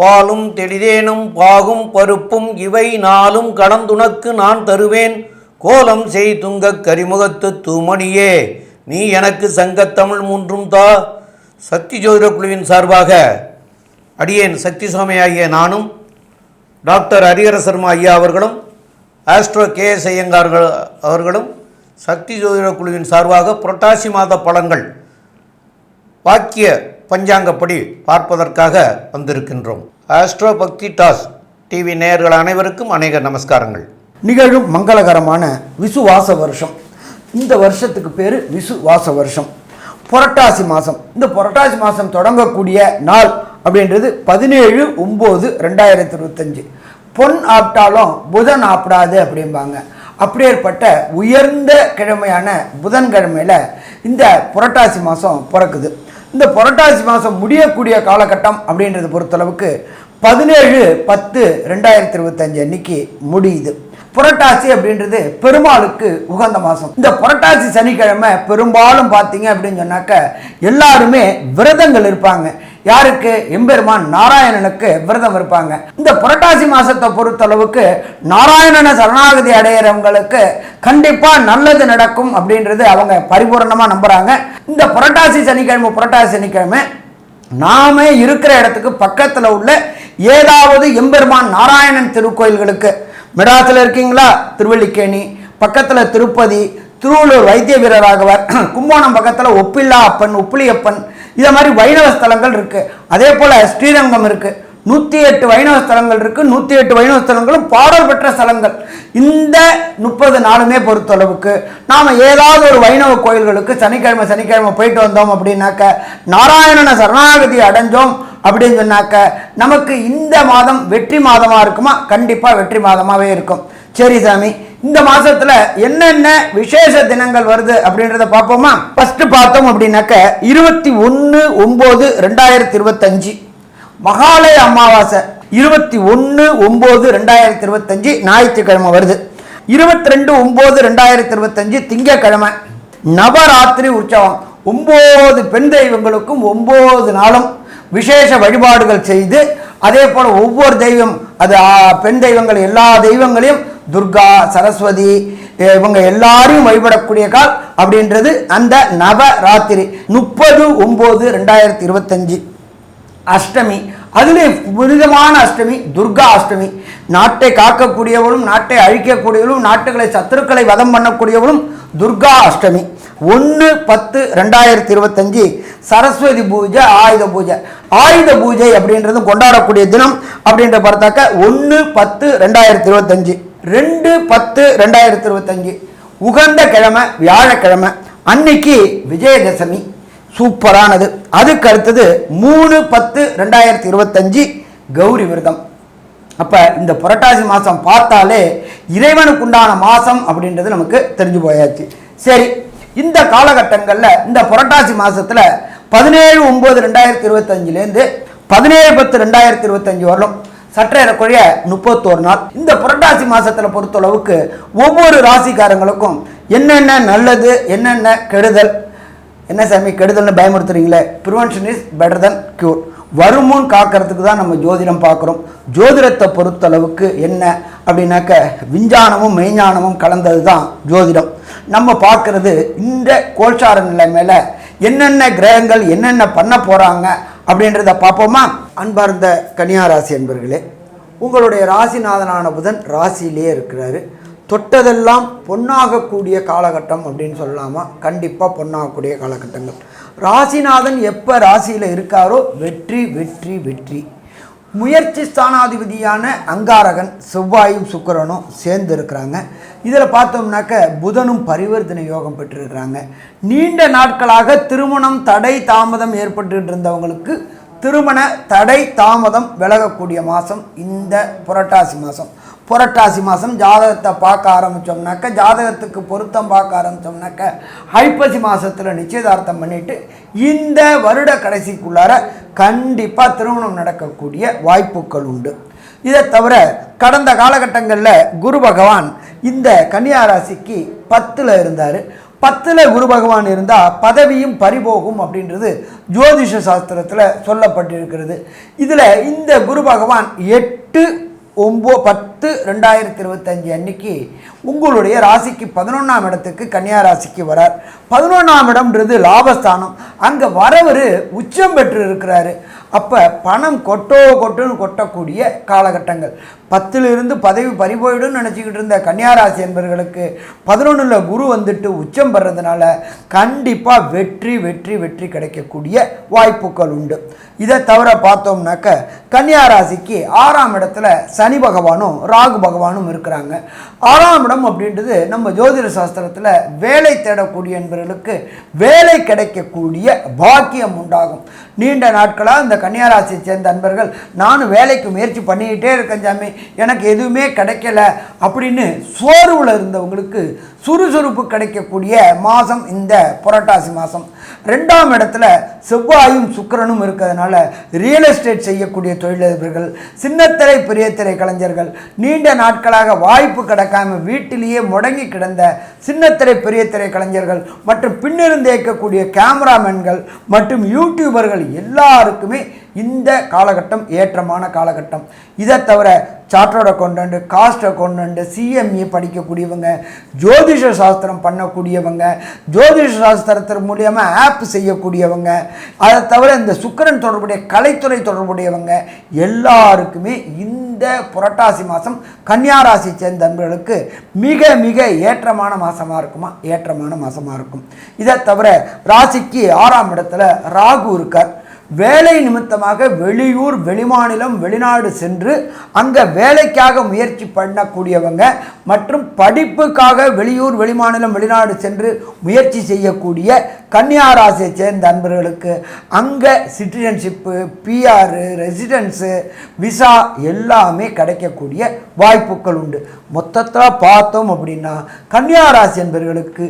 பாலும் தெளிதேனும் பாகும் பருப்பும் இவை நாளும் கடந்துனக்கு நான் தருவேன். கோலம் செய் துங்கக் கரிமுகத்து தூமணியே நீ எனக்கு சங்கத்தமிழ் மூன்றும் தா. சக்தி ஜோதிட குழுவின் சார்பாக அடியேன் சக்தி சுவாமி ஆகிய நானும் டாக்டர் ஹரிஹர சர்மா ஐயா அவர்களும் ஆஸ்ட்ரோ கேஎஸ் ஐயங்கார் அவர்களும் சக்தி ஜோதிட குழுவின் சார்பாக புரட்டாசி மாத பலன்கள் வாக்கிய பஞ்சாங்கப்படி பார்ப்பதற்காக வந்திருக்கின்றோம். ஆஸ்ட்ரோ பக்தி டாஸ் டிவி நேயர்கள் அனைவருக்கும் அநேக நமஸ்காரங்கள். நிகழும் மங்களகரமான விசுவாச வருஷம். இந்த வருஷத்துக்கு பேர் விசுவாச வருஷம். புரட்டாசி மாதம். இந்த புரட்டாசி மாதம் தொடங்கக்கூடிய நாள் அப்படின்றது 17/9/2025. பொன் ஆப்டாலும் புதன் ஆப்டாது அப்படிம்பாங்க. அப்படியேற்பட்ட உயர்ந்த கிழமையான புதன்கிழமையில் இந்த புரட்டாசி மாதம் பிறக்குது. இந்த புரட்டாசி மாதம் முடியக்கூடிய காலகட்டம் அப்படின்றத பொறுத்தளவுக்கு 17/10/2025 அன்னைக்கு முடியுது. புரட்டாசி அப்படின்றது பெருமாளுக்கு உகந்த மாதம். இந்த புரட்டாசி சனிக்கிழமை பெரும்பாலும் பார்த்தீங்க அப்படின்னு சொன்னாக்க எல்லாருமே விரதங்கள் இருப்பாங்க. யாருக்கு? எம்பெருமான் நாராயணனுக்கு விரதம் இருப்பாங்க. இந்த புரட்டாசி மாசத்தை பொறுத்தளவுக்கு நாராயணனை சரணாகதி அடையிறவங்களுக்கு கண்டிப்பா நல்லது நடக்கும் அப்படின்றது அவங்க பரிபூர்ணமா நம்புறாங்க. இந்த புரட்டாசி சனிக்கிழமை நாம இருக்கிற இடத்துக்கு பக்கத்துல உள்ள ஏதாவது எம்பெருமான் நாராயணன் திருக்கோயில்களுக்கு, மெட்ராஸில் இருக்கீங்களா, திருவல்லிக்கேணி பக்கத்தில் திருப்பதி, திருவள்ளூர் வைத்திய வீரராகவர், கும்போணம் பக்கத்தில் ஒப்பில்லா அப்பன், உப்பிலியப்பன், இதை மாதிரி வைணவ ஸ்தலங்கள் இருக்குது. அதே போல் ஸ்ரீரங்கம் இருக்குது. 108 வைணவ ஸ்தலங்கள் இருக்குது. 108 வைணவ ஸ்தலங்களும் பாடல் பெற்ற ஸ்தலங்கள். இந்த 30 நாளுமே பொறுத்தளவுக்கு நாம் ஏதாவது ஒரு வைணவ கோயில்களுக்கு சனிக்கிழமை போயிட்டு வந்தோம் அப்படின்னாக்க, நாராயணனை சரணாகதி அடைஞ்சோம் அப்படின்னு சொன்னாக்க நமக்கு இந்த மாதம் வெற்றி மாதமாக இருக்குமா? கண்டிப்பாக வெற்றி மாதமாகவே இருக்கும். சரி சாமி, இந்த மாதத்தில் என்னென்ன விசேஷ தினங்கள் வருது அப்படின்றத பார்ப்போமா? ஃபஸ்ட்டு பார்த்தோம் அப்படின்னாக்க 21/9/2025 மகாலய அமாவாசை. 21/9/2025 ஞாயிற்றுக்கிழமை வருது. 22/9/2025 திங்கக்கிழமை நவராத்திரி உற்சவம். 9 பெண் தெய்வங்களுக்கும் 9 நாளும் விசேஷ வழிபாடுகள் செய்து, அதே போல் ஒவ்வொரு தெய்வம், அது பெண் தெய்வங்கள் எல்லா தெய்வங்களையும் துர்கா, சரஸ்வதி இவங்க எல்லாரையும் வழிபடக்கூடிய கால் அப்படின்றது அந்த நவராத்திரி. 30/9/2025 அஷ்டமி. அதிலே புனிதமான அஷ்டமி துர்கா அஷ்டமி. நாட்டை காக்கக்கூடியவளும் நாட்டை அழிக்கக்கூடியவளும் நாட்டுகளை சத்துருக்களை வதம் பண்ணக்கூடியவளும் துர்கா அஷ்டமி. 1/10/2025 சரஸ்வதி பூஜை, ஆயுத பூஜை. ஆயுத பூஜை அப்படின்றது கொண்டாடக்கூடிய தினம் அப்படின்ற பார்த்தாக்க 1/10/2025. 2/10/2025 உகந்த கிழமை வியாழக்கிழமை. அன்னைக்கு விஜயதசமி சூப்பரானது. அதுக்கு அடுத்தது 3/10/2025 கௌரி விரதம். அப்போ இந்த புரட்டாசி மாதம் பார்த்தாலே இறைவனுக்குண்டான மாதம் அப்படின்றது நமக்கு தெரிஞ்சு போயாச்சு. சரி, இந்த காலகட்டங்களில் இந்த புரட்டாசி மாதத்தில் 17/9/2025 17/10/2025 வரலும் சற்றேறக்குறைய 31 நாள். இந்த புரட்டாசி மாதத்தில் பொறுத்தளவுக்கு ஒவ்வொரு ராசிக்காரங்களுக்கும் என்னென்ன நல்லது, என்னென்ன கெடுதல். என்ன சாமி கெடுதல்னு பயமுறுத்துறீங்களே? Prevention is better than cure. வருமுன் காக்கிறதுக்கு தான் நம்ம ஜோதிடம் பார்க்குறோம். ஜோதிடத்தை பொறுத்தளவுக்கு என்ன அப்படின்னாக்க விஞ்ஞானமும் மெய்ஞானமும் கலந்தது தான் ஜோதிடம். நம்ம பார்க்குறது இந்த கோல்சார நிலை மேலே என்னென்ன கிரகங்கள் என்னென்ன பண்ண போகிறாங்க அப்படின்றத பார்ப்போமா? அன்பார்ந்த கன்னியா ராசி என்பர்களே, உங்களுடைய ராசிநாதனான புதன் ராசியிலே இருக்கிறாரு. தொட்டதெல்லாம் பொன்னாகக்கூடிய காலகட்டம் அப்படின்னு சொல்லலாமா? கண்டிப்பாக பொன்னாகக்கூடிய காலகட்டங்கள். ராசிநாதன் எப்போ ராசியில் இருக்காரோ வெற்றி வெற்றி வெற்றி. முயற்சி ஸ்தானாதிபதியான அங்காரகன் செவ்வாயும் சுக்கிரனும் சேர்ந்து இருக்கிறாங்க. இதில் பார்த்தோம்னாக்க புதனும் பரிவர்த்தனை யோகம் பெற்றிருக்கிறாங்க. நீண்ட நாட்களாக திருமணம் தடை தாமதம் ஏற்பட்டு இருந்தவங்களுக்கு திருமண தடை தாமதம் விலகக்கூடிய மாதம் இந்த புரட்டாசி மாதம். புரட்டாசி மாதம் ஜாதகத்தை பார்க்க ஆரம்பித்தோம்னாக்க, ஜாதகத்துக்கு பொருத்தம் பார்க்க ஆரம்பித்தோம்னாக்க ஐப்பசி மாதத்தில் நிச்சயதார்த்தம் பண்ணிவிட்டு இந்த வருட கடைசிக்குள்ளார கண்டிப்பாக திருமணம் நடக்கக்கூடிய வாய்ப்புகள் உண்டு. இதை தவிர கடந்த காலகட்டங்களில் குரு பகவான் இந்த கன்னியா ராசிக்கு 10ல் இருந்தார். 10ல் குரு பகவான் இருந்தால் பதவியும் பறிபோகும் அப்படின்றது ஜோதிஷ சாஸ்திரத்தில் சொல்லப்பட்டிருக்கிறது. இதில் இந்த குரு பகவான் 8/10/2025 அன்னைக்கு உங்களுடைய ராசிக்கு 11ஆம் இடத்துக்கு கன்னியா ராசிக்கு வரார். 11ஆம் இடம்ன்றது லாபஸ்தானம். அங்கே வரவர் உச்சம் பெற்று இருக்கிறாரு. அப்போ பணம் கொட்டுன்னு கொட்டக்கூடிய காலகட்டங்கள். 10லிருந்து பதவி பறிபோயிடும்னு நினச்சிக்கிட்டு இருந்த கன்னியாராசி என்பவர்களுக்கு 11ல் குரு வந்துட்டு உச்சம் பெறதுனால கண்டிப்பாக வெற்றி வெற்றி வெற்றி கிடைக்கக்கூடிய வாய்ப்புகள் உண்டு. இதை தவிர பார்த்தோம்னாக்க கன்னியாராசிக்கு 6ஆம் இடத்துல சனி பகவானும் ராகு பகவானும் இருக்கிறாங்க. 6ஆம் இடம் அப்படின்றது நம்ம ஜோதிட சாஸ்திரத்தில் வேலை தேடக்கூடிய என்பவர்களுக்கு வேலை கிடைக்கக்கூடிய பாக்கியம் உண்டாகும். நீண்ட நாட்களாக இந்த கன்னியாராசியை சேர்ந்த அன்பர்கள் நானும் வேலைக்கு முயற்சி பண்ணிக்கிட்டே இருக்கேன் சாமி, எனக்கு எதுவுமே கிடைக்கல அப்படின்னு சோர்வில் இருந்தவங்களுக்கு சுறுசுறுப்பு கிடைக்கக்கூடிய மாதம் இந்த புரட்டாசி மாதம். 2ஆம் இடத்துல செவ்வாயும் சுக்கிரனும் இருக்கிறதுனால ரியல் எஸ்டேட் செய்யக்கூடிய தொழிலதிபர்கள், சின்னத்திரை பெரிய திரை கலைஞர்கள், நீண்ட நாட்களாக வாய்ப்பு கிடைக்காம வீட்டிலேயே முடங்கி கிடந்த சின்னத்திரை பெரிய திரை கலைஞர்கள் மற்றும் பின்னிருந்து இயக்கக்கூடிய கேமராமேன்கள் மற்றும் யூடியூபர்கள் எல்லாருக்குமே இந்த காலகட்டம் ஏற்றமான காலகட்டம். இதை தவிர chartered accountant, cost accountant, CMA படிக்கக்கூடியவங்க, ஜோதிஷ சாஸ்திரம் பண்ணக்கூடியவங்க, ஜோதிஷ சாஸ்திரத்தின் மூலியமாக ஆப் செய்யக்கூடியவங்க, அதை தவிர இந்த சுக்கிரன் தொடர்புடைய கலைத்துறை தொடர்புடையவங்க எல்லாருக்குமே இந்த புரட்டாசி மாதம் கன்னியாராசி சேர்ந்த நண்பர்களுக்கு மிக மிக ஏற்றமான மாதமாக இருக்குமா, ஏற்றமான மாதமாக இருக்கும். இதை தவிர ராசிக்கு 6ஆம் இடத்துல ராகு இருக்கார். வேலை நிமித்தமாக வெளியூர், வெளிமாநிலம், வெளிநாடு சென்று அங்கே வேலைக்காக முயற்சி பண்ணக்கூடியவங்க மற்றும் படிப்புக்காக வெளியூர், வெளிமாநிலம், வெளிநாடு சென்று முயற்சி செய்யக்கூடிய கன்னியாராசியை சேர்ந்த அன்பர்களுக்கு அங்கே சிட்டிசன்ஷிப்பு, பிஆர், ரெசிடென்ஸு, விசா எல்லாமே கிடைக்கக்கூடிய வாய்ப்புகள் உண்டு. மொத்தத்தில் பார்த்தோம் அப்படின்னா கன்னியாராசி என்பவர்களுக்கு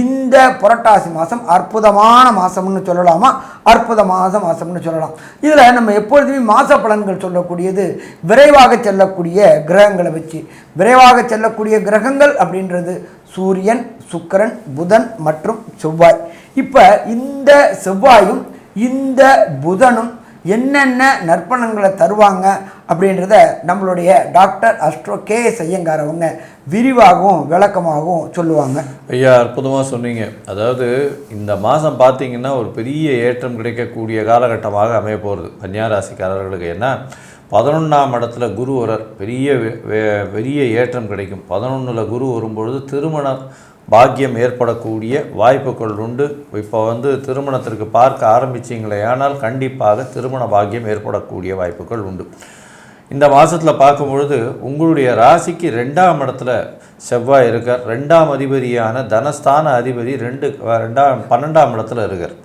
இந்த புரட்டாசி மாதம் அற்புதமான மாதம்னு சொல்லலாமா, அற்புத மாதம்னு சொல்லலாம். இதில் நம்ம எப்பொழுதுமே மாத பலன்கள் சொல்லக்கூடியது விரைவாக செல்லக்கூடிய கிரகங்களை வச்சு. விரைவாக செல்லக்கூடிய கிரகங்கள் அப்படின்றது சூரியன், சுக்கிரன், புதன் மற்றும் செவ்வாய். இப்போ இந்த செவ்வாயும் இந்த புதனும் என்னென்ன நற்பலன்களை தருவாங்க அப்படின்றத நம்மளுடைய டாக்டர் அஸ்ட்ரோ KS ஐயங்கார் அவங்க விரிவாகவும் விளக்கமாகவும் சொல்லுவாங்க. ஐயா, அற்புதமாக சொன்னீங்க. அதாவது இந்த மாதம் பார்த்தீங்கன்னா ஒரு பெரிய ஏற்றம் கிடைக்கக்கூடிய காலகட்டமாக அமைய போகிறது கன்னியாராசிக்காரர்களுக்கு. ஏன்னா 11ஆம் இடத்துல குரு வரார், பெரிய ஏற்றம் கிடைக்கும். 11ல் குரு வரும்பொழுது திருமண பாக்கியம் ஏற்படக்கூடிய வாய்ப்புகள் உண்டு. இப்போ திருமணத்திற்கு பார்க்க ஆரம்பிச்சிங்களே ஆனால் கண்டிப்பாக திருமண பாக்கியம் ஏற்படக்கூடிய வாய்ப்புகள் உண்டு. இந்த மாதத்தில் பார்க்கும்பொழுது உங்களுடைய ராசிக்கு 2ஆம் இடத்துல செவ்வாய் இருக்கார். 2ஆம் அதிபதியான தனஸ்தான அதிபதி 12ஆம் இடத்துல இருக்கார்.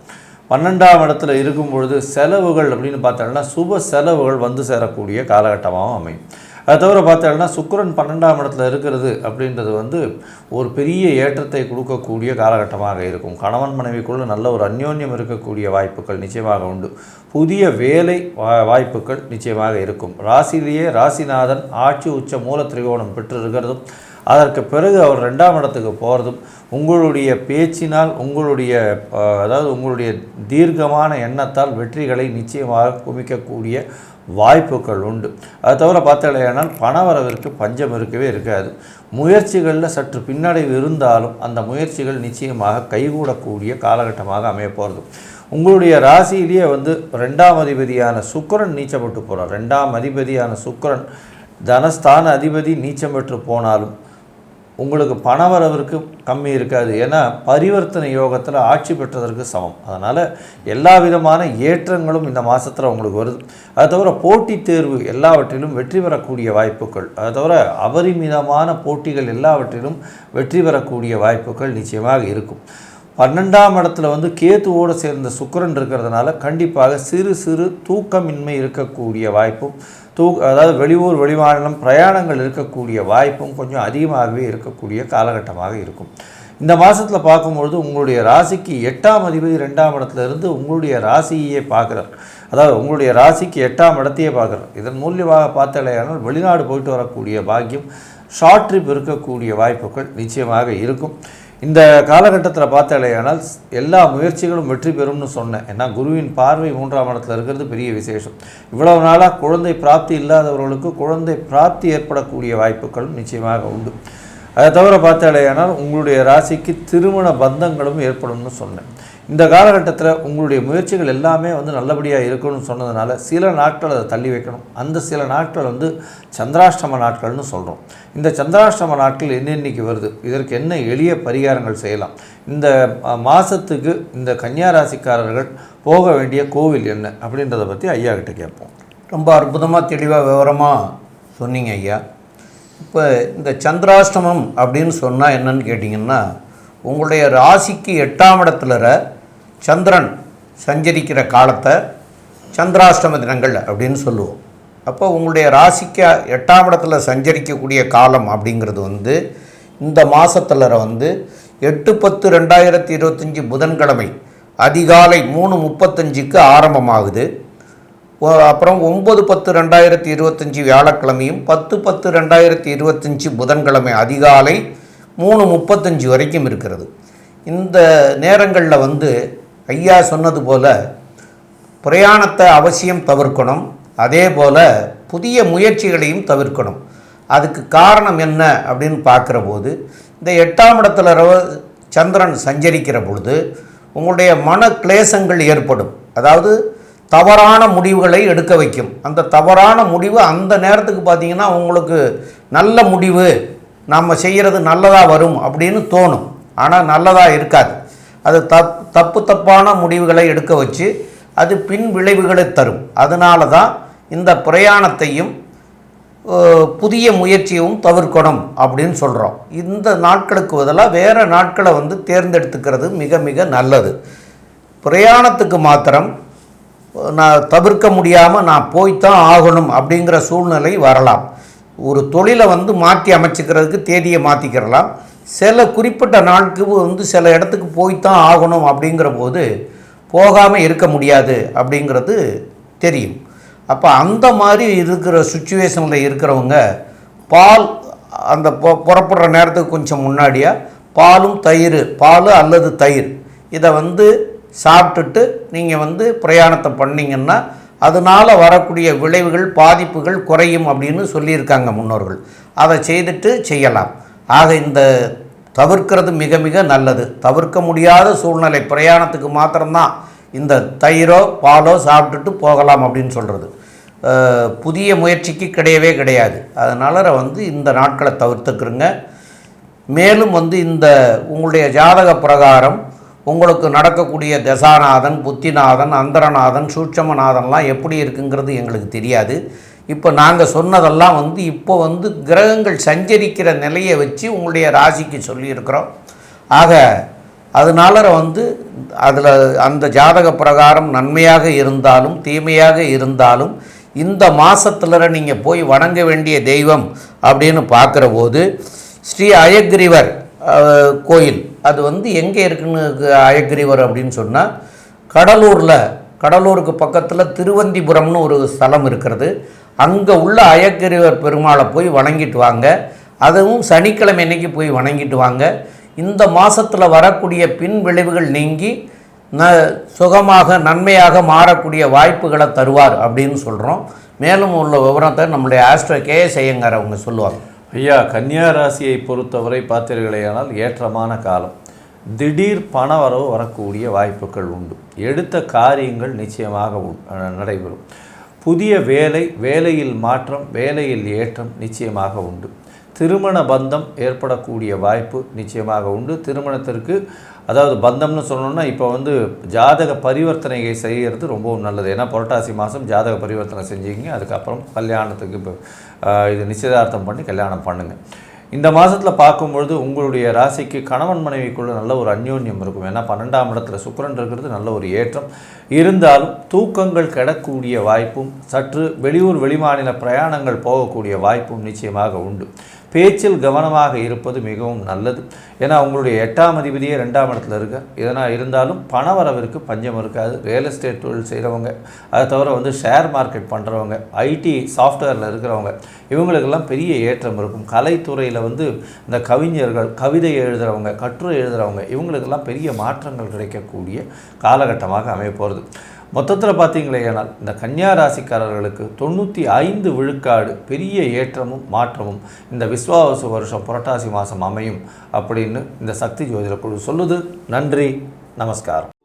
12ஆம் இடத்துல இருக்கும் பொழுது செலவுகள் அப்படின்னு பார்த்தோம்னா சுப செலவுகள் வந்து சேரக்கூடிய காலகட்டமாகவும் அமையும். அதை தவிர பார்த்தோம்னா சுக்கிரன் 12ஆம் இடத்துல இருக்கிறது அப்படின்றது ஒரு பெரிய ஏற்றத்தை கொடுக்கக்கூடிய காலகட்டமாக இருக்கும். கணவன் மனைவிக்குள்ள நல்ல ஒரு அந்யோன்யம் இருக்கக்கூடிய வாய்ப்புகள் நிச்சயமாக உண்டு. புதிய வேலை வாய்ப்புகள் நிச்சயமாக இருக்கும். ராசியிலேயே ராசிநாதன் ஆட்சி உச்ச மூல திரிகோணம் பெற்று இருக்கிறதும் அதற்கு பிறகு அவர் 2ஆம் இடத்துக்கு போகிறதும் உங்களுடைய பேச்சினால் உங்களுடைய தீர்க்கமான எண்ணத்தால் வெற்றிகளை நிச்சயமாக குவிக்கக்கூடிய வாய்ப்புகள் உண்டு. அதை தவிர பார்த்தாலேயானால் பணவரவிற்கு பஞ்சம் இருக்கவே இருக்காது. முயற்சிகளில் சற்று பின்னடைவு இருந்தாலும் அந்த முயற்சிகள் நிச்சயமாக கைகூடக்கூடிய காலகட்டமாக அமைய போகிறது. உங்களுடைய ராசியிலேயே 2ஆம் அதிபதியான சுக்கிரன் நீச்சப்பட்டு போகிறார். 2ஆம் அதிபதியான சுக்கிரன் தனஸ்தான அதிபதி நீச்சம் பெற்று போனாலும் உங்களுக்கு பணவரவிற்கு கம்மி இருக்காது. ஏன்னா பரிவர்த்தனை யோகத்தில் ஆட்சி பெற்றதற்கு சமம். அதனால் எல்லா விதமான ஏற்றங்களும் இந்த மாதத்தில் உங்களுக்கு வருது. அது தவிர போட்டித் தேர்வு எல்லாவற்றிலும் வெற்றி பெறக்கூடிய வாய்ப்புகள், அது தவிர அபரிமிதமான போட்டிகள் எல்லாவற்றிலும் வெற்றி பெறக்கூடிய வாய்ப்புகள் நிச்சயமாக இருக்கும். 12ஆம் இடத்துல கேத்துவோடு சேர்ந்த சுக்கிரன் இருக்கிறதுனால கண்டிப்பாக சிறு தூக்கமின்மை இருக்கக்கூடிய வாய்ப்பும் அதாவது வெளியூர் வெளிமாநிலம் பிரயாணங்கள் இருக்கக்கூடிய வாய்ப்பும் கொஞ்சம் அதிகமாகவே இருக்கக்கூடிய காலகட்டமாக இருக்கும். இந்த மாதத்தில் பார்க்கும்பொழுது உங்களுடைய ராசிக்கு 8ஆம் அதிபதி 2ஆம் இடத்துல இருந்து உங்களுடைய ராசியே பார்க்குறார். அதாவது உங்களுடைய ராசிக்கு 8ஆம் இடத்தையே பார்க்குறார். இதன் மூலியமாக பார்த்தாலேயானால் வெளிநாடு போயிட்டு வரக்கூடிய பாக்கியம், ஷார்ட் ட்ரிப் இருக்கக்கூடிய வாய்ப்புகள் நிச்சயமாக இருக்கும். இந்த காலகட்டத்தில் பார்த்தாலேயானால் எல்லா முயற்சிகளும் வெற்றி பெறும்னு சொன்னேன். ஏன்னா குருவின் பார்வை 3ஆம் இடத்துல இருக்கிறது பெரிய விசேஷம். இவ்வளவு நாளாக குழந்தை பிராப்தி இல்லாதவர்களுக்கு குழந்தை பிராப்தி ஏற்படக்கூடிய வாய்ப்புகளும் நிச்சயமாக உண்டு. அதை தவிர பார்த்தாலேயானால் உங்களுடைய ராசிக்கு திருமண பந்தங்களும் ஏற்படும்னு சொன்னேன். இந்த காலகட்டத்தில் உங்களுடைய முயற்சிகள் எல்லாமே நல்லபடியாக இருக்கணும்னு சொன்னதுனால சில நாட்கள் அதை தள்ளி வைக்கணும். அந்த சில நாட்கள் சந்திராஷ்டம நாட்கள்னு சொல்கிறோம். இந்த சந்திராஷ்டம நாட்கள் என்னென்னைக்கு வருது, இதற்கு என்ன எளிய பரிகாரங்கள் செய்யலாம், இந்த மாதத்துக்கு இந்த கன்னியா ராசிக்காரர்கள் போக வேண்டிய கோவில் என்ன அப்படின்றத பற்றி ஐயா கிட்ட கேட்போம். ரொம்ப அற்புதமாக தெளிவாக விவரமாக சொன்னீங்க ஐயா. இப்போ இந்த சந்திராஷ்டமம் அப்படின்னு சொன்னால் என்னன்னு கேட்டிங்கன்னா, உங்களுடைய ராசிக்கு 8ஆம் இடத்துல சந்திரன் சஞ்சரிக்கிற காலத்தை சந்திராஷ்டம தினங்கள் அப்படின்னு சொல்லுவோம். அப்போ உங்களுடைய ராசிக்கு 8ஆம் இடத்துல சஞ்சரிக்கக்கூடிய காலம் அப்படிங்கிறது இந்த மாதத்தில் 8/10/2025 புதன்கிழமை அதிகாலை 3:35க்கு ஆரம்பமாகுது. அப்புறம் 9/10/2025 வியாழக்கிழமையும் 10/10/2025 புதன்கிழமை அதிகாலை 3:35 வரைக்கும் இருக்கிறது. இந்த நேரங்களில் ஐயா சொன்னது போல் பிரயாணத்தை அவசியம் தவிர்க்கணும். அதே போல் புதிய முயற்சிகளையும் தவிர்க்கணும். அதுக்கு காரணம் என்ன அப்படின்னு பார்க்குற போது, இந்த 8ஆம் இடத்துல சந்திரன் சஞ்சரிக்கிற பொழுது உங்களுடைய மன கிளேசங்கள் ஏற்படும். அதாவது தவறான முடிவுகளை எடுக்க வைக்கும். அந்த தவறான முடிவு அந்த நேரத்துக்கு பார்த்திங்கன்னா உங்களுக்கு நல்ல முடிவு, நம்ம செய்கிறது நல்லதாக வரும் அப்படின்னு தோணும். ஆனால் நல்லதாக இருக்காது. அது தப்பான முடிவுகளை எடுக்க வச்சு அது பின் விளைவுகளை தரும். அதனால தான் இந்த பிரயாணத்தையும் புதிய முயற்சியும் தவிர்க்கணும் அப்படின்னு சொல்கிறோம். இந்த நாட்களுக்கு பதிலாக வேறு நாட்களை தேர்ந்தெடுத்துக்கிறது மிக மிக நல்லது. பிரயாணத்துக்கு மாத்திரம் நான் தவிர்க்க முடியாமல் நான் போய்த்தான் ஆகணும் அப்படிங்கிற சூழ்நிலை வரலாம். ஒரு தொழிலை மாற்றி அமைச்சிக்கிறதுக்கு தேதியை மாற்றிக்கிறலாம். சில குறிப்பிட்ட நாளுக்கு சில இடத்துக்கு போய்த்தான் ஆகணும் அப்படிங்கிற போது போகாமல் இருக்க முடியாது அப்படிங்கிறது தெரியும். அப்போ அந்த மாதிரி இருக்கிற சுச்சுவேஷனில் இருக்கிறவங்க பால் அந்த புறப்படுற நேரத்துக்கு கொஞ்சம் முன்னாடியாக பால் அல்லது தயிர் இதை சாப்பிட்டுட்டு நீங்கள் பிரயாணத்தை பண்ணிங்கன்னா அதனால் வரக்கூடிய விளைவுகள் பாதிப்புகள் குறையும் அப்படின்னு சொல்லியிருக்காங்க முன்னோர்கள். அதை செய்துட்டு செய்யலாம். ஆக இந்த தவிர்க்கிறது மிக மிக நல்லது. தவிர்க்க முடியாத சூழ்நிலை பிரயாணத்துக்கு மாத்திரம்தான் இந்த தயிரோ பாலோ சாப்பிட்டுட்டு போகலாம் அப்படின்னு சொல்கிறது. புதிய முயற்சிக்கு கிடையவே கிடையாது. அதனால் இந்த நாட்களை தவிர்த்துக்கிறங்க. மேலும் இந்த உங்களுடைய ஜாதக பிரகாரம் உங்களுக்கு நடக்கக்கூடிய தசாநாதன், புத்திநாதன், அந்தரநாதன், சூட்சமநாதன்லாம் எப்படி இருக்குங்கிறது எங்களுக்கு தெரியாது. இப்போ நாங்கள் சொன்னதெல்லாம் இப்போ கிரகங்கள் சஞ்சரிக்கிற நிலையை வச்சு உங்களுடைய ராசிக்கு சொல்லியிருக்கிறோம். ஆக அதனால் அதில் அந்த ஜாதக பிரகாரம் நன்மையாக இருந்தாலும் தீமையாக இருந்தாலும் இந்த மாதத்தில் நீங்கள் போய் வணங்க வேண்டிய தெய்வம் அப்படின்னு பார்க்குற போது ஸ்ரீ அயக்ரீவர் கோயில் அது எங்கே இருக்குன்னு அயக்ரீவர் அப்படின்னு சொன்னால் கடலூருக்கு பக்கத்தில் திருவந்திபுரம்னு ஒரு ஸ்தலம் இருக்கிறது. அங்கே உள்ள அயக்ரீவர் பெருமாளை போய் வணங்கிட்டு வாங்க. அதுவும் சனிக்கிழமை அன்னைக்கு போய் வணங்கிட்டு வாங்க. இந்த மாதத்தில் வரக்கூடிய பின் விளைவுகள் நீங்கி சுகமாக நன்மையாக மாறக்கூடிய வாய்ப்புகளை தருவார் அப்படின்னு சொல்கிறோம். மேலும் உள்ள விவரத்தை நம்முடைய ஆஸ்ட்ரோ கேஎஸ் ஐயங்கார் அவங்க சொல்லுவாங்க. ஐயா, கன்னியா ராசியை பொறுத்தவரை பார்த்தீர்களேயானால் ஏற்றமான காலம். திடீர் பண வரவு வரக்கூடிய வாய்ப்புகள் உண்டு. எடுத்த காரியங்கள் நிச்சயமாக நடைபெறும். புதிய வேலையில் மாற்றம், வேலையில் ஏற்றம் நிச்சயமாக உண்டு. திருமண பந்தம் ஏற்படக்கூடிய வாய்ப்பு நிச்சயமாக உண்டு. திருமணத்திற்கு அதாவது பந்தம்னு சொன்னோன்னா இப்போ ஜாதக பரிவர்த்தனையை செய்கிறது ரொம்பவும் நல்லது. ஏன்னா புரட்டாசி மாதம் ஜாதக பரிவர்த்தனை செஞ்சீங்க, அதுக்கப்புறம் கல்யாணத்துக்கு இப்போ இது நிச்சயதார்த்தம் பண்ணி கல்யாணம் பண்ணுங்கள். இந்த மாதத்தில் பார்க்கும்பொழுது உங்களுடைய ராசிக்கு கணவன் மனைவிக்குள்ளே நல்ல ஒரு அந்யோன்யம் இருக்கும். ஏன்னா 12ஆம் இடத்துல சுக்கிரன் இருக்கிறது நல்ல ஒரு ஏற்றம். இருந்தாலும் தூக்கங்கள் கெடக்கூடிய வாய்ப்பும், சற்று வெளியூர் வெளிமாநில பிரயாணங்கள் போகக்கூடிய வாய்ப்பும் நிச்சயமாக உண்டு. பேச்சில் கவனமாக இருப்பது மிகவும் நல்லது. ஏன்னா உங்களுடைய 8ஆம் அதிபதியே 2ஆம் இடத்துல இருக்க, இதனால் இருந்தாலும் பணவரவிற்கு பஞ்சம் இருக்காது. ரியல் எஸ்டேட் தொழில் செய்கிறவங்க, அதை தவிர ஷேர் மார்க்கெட் பண்ணுறவங்க, ஐடி சாஃப்ட்வேரில் இருக்கிறவங்க, இவங்களுக்கெல்லாம் பெரிய ஏற்றம் இருக்கும். கலைத்துறையில் இந்த கவிஞர்கள், கவிதை எழுதுகிறவங்க, கட்டுரை எழுதுகிறவங்க, இவங்களுக்கெல்லாம் பெரிய மாற்றங்கள் கிடைக்கக்கூடிய காலகட்டமாக அமைய போகிறது. மொத்தத்தில் பார்த்தீங்களேனால் இந்த கன்னியா ராசிக்காரர்களுக்கு 95 விழுக்காடு பெரிய ஏற்றமும் மாற்றமும் இந்த விஸ்வாவசு வருஷம் புரட்டாசி மாதம் அமையும் அப்படின்னு இந்த சக்தி ஜோதிட குழு சொல்லுது. நன்றி, நமஸ்காரம்.